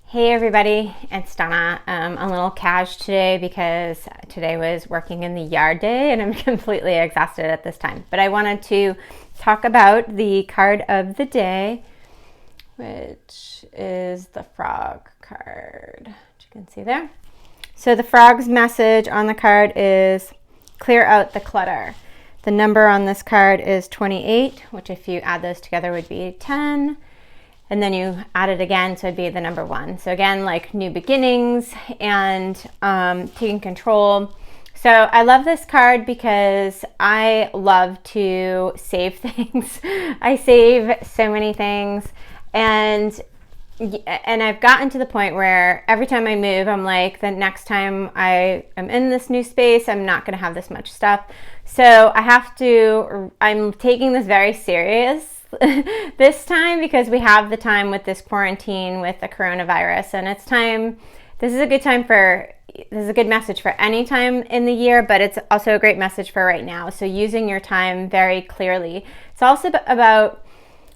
Hey everybody, it's Donna. I'm a little cash today because today was working in the yard day and I'm completely exhausted at this time. But I wanted to talk about the card of the day, which is the frog card, which you can see there. So the frog's message on the card is clear out the clutter. The number on this card is 28, which if you add those together would be 10. And then you add it again, so it'd be the number 1. So again, like new beginnings and taking control. So I love this card because I love to save things. I save so many things, and I've gotten to the point where every time I move, I'm like, the next time I am in this new space, I'm not going to have this much stuff. So I'm taking this very serious this time because we have the time with this quarantine with the coronavirus, and this is a good message for any time in the year, but it's also a great message for right now. So using your time very clearly. It's also about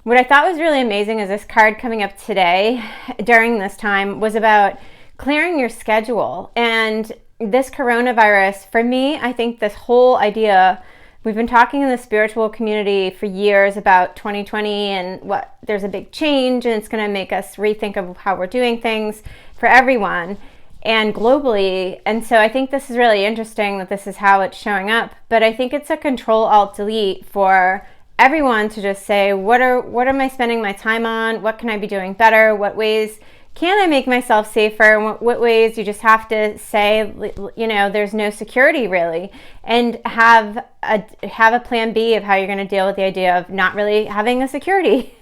what I thought was really amazing is this card coming up today during this time was about clearing your schedule. And this coronavirus, for me, I think this whole idea, we've been talking in the spiritual community for years about 2020 and there's a big change and it's going to make us rethink of how we're doing things for everyone and globally. And so I think this is really interesting that this is how it's showing up. But I think it's a Control-Alt-Delete for everyone to just say, what am I spending my time on? What can I be doing better? What ways can I make myself safer? And what ways you just have to say, there's no security really, and have a plan B of how you're going to deal with the idea of not really having a security.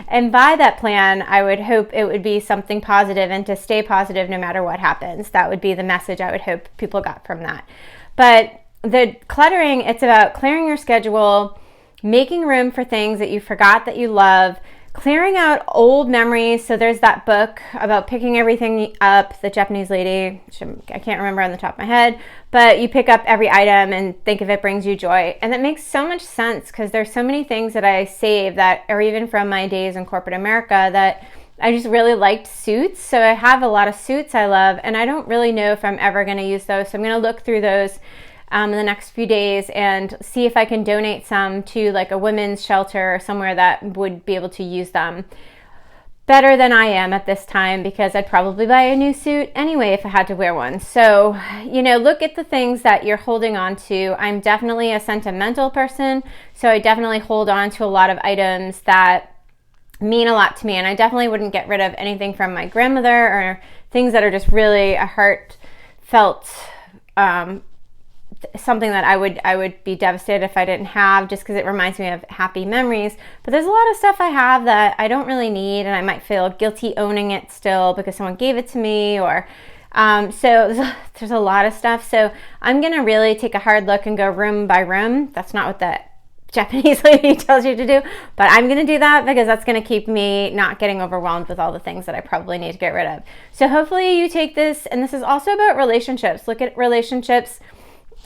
And by that plan, I would hope it would be something positive and to stay positive no matter what happens. That would be the message I would hope people got from that. But the cluttering, it's about clearing your schedule, making room for things that you forgot that you love, clearing out old memories. So there's that book about picking everything up, the Japanese lady, which I can't remember on the top of my head, but you pick up every item and think if it brings you joy. And that makes so much sense because there's so many things that I save that are even from my days in corporate America that I just really liked suits. So I have a lot of suits I love, and I don't really know if I'm ever going to use those. So I'm going to look through those in the next few days and see if I can donate some to like a women's shelter or somewhere that would be able to use them better than I am at this time, because I'd probably buy a new suit anyway if I had to wear one. So, look at the things that you're holding on to. I'm definitely a sentimental person, so I definitely hold on to a lot of items that mean a lot to me, and I definitely wouldn't get rid of anything from my grandmother or things that are just really a heartfelt something that I would be devastated if I didn't have, just because it reminds me of happy memories. But there's a lot of stuff I have that I don't really need, and I might feel guilty owning it still because someone gave it to me, or so there's a lot of stuff. So I'm gonna really take a hard look and go room by room. That's not what the Japanese lady tells you to do, but I'm gonna do that because that's gonna keep me not getting overwhelmed with all the things that I probably need to get rid of. So hopefully you take this, and this is also about relationships. Look at relationships,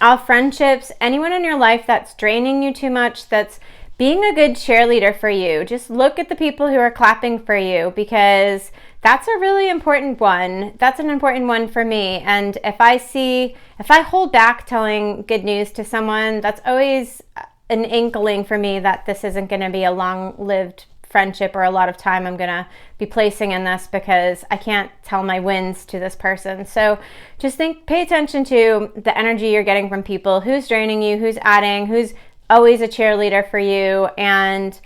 all friendships, anyone in your life that's draining you too much, that's being a good cheerleader for you. Just look at the people who are clapping for you, because that's a really important one. That's an important one for me. And if I hold back telling good news to someone, that's always an inkling for me that this isn't going to be a long-lived friendship or a lot of time I'm gonna be placing in this, because I can't tell my wins to this person. So just pay attention to the energy you're getting from people, who's draining you, who's adding, who's always a cheerleader for you, and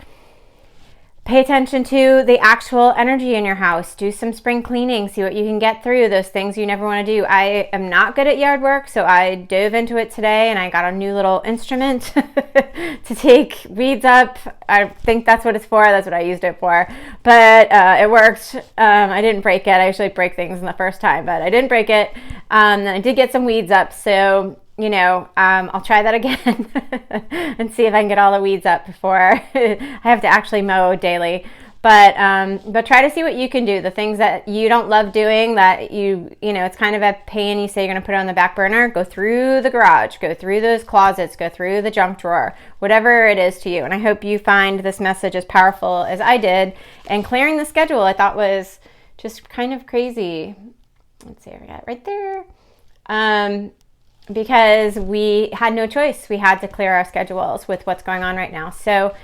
pay attention to the actual energy in your house. Do some spring cleaning, see what you can get through, those things you never want to do. I am not good at yard work, so I dove into it today, and I got a new little instrument to take weeds up. I think that's what it's for. That's what I used it for. But it worked. I didn't break it. I usually break things in the first time, but I didn't break it. Then I did get some weeds up, so I'll try that again and see if I can get all the weeds up before I have to actually mow daily. But try to see what you can do. The things that you don't love doing, that it's kind of a pain, you say you're going to put it on the back burner, go through the garage, go through those closets, go through the junk drawer, whatever it is to you. And I hope you find this message as powerful as I did. And clearing the schedule, I thought was just kind of crazy. Let's see, I got it right there. Because we had no choice. We had to clear our schedules with what's going on right now. So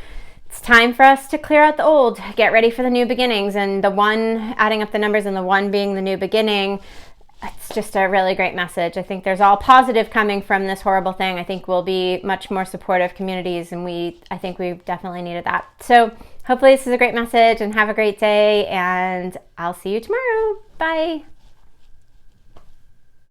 it's time for us to clear out the old, get ready for the new beginnings. And the one, adding up the numbers and the one being the new beginning, it's just a really great message. I think there's all positive coming from this horrible thing. I think we'll be much more supportive communities, and I think we definitely needed that. So hopefully this is a great message, and have a great day, and I'll see you tomorrow. Bye.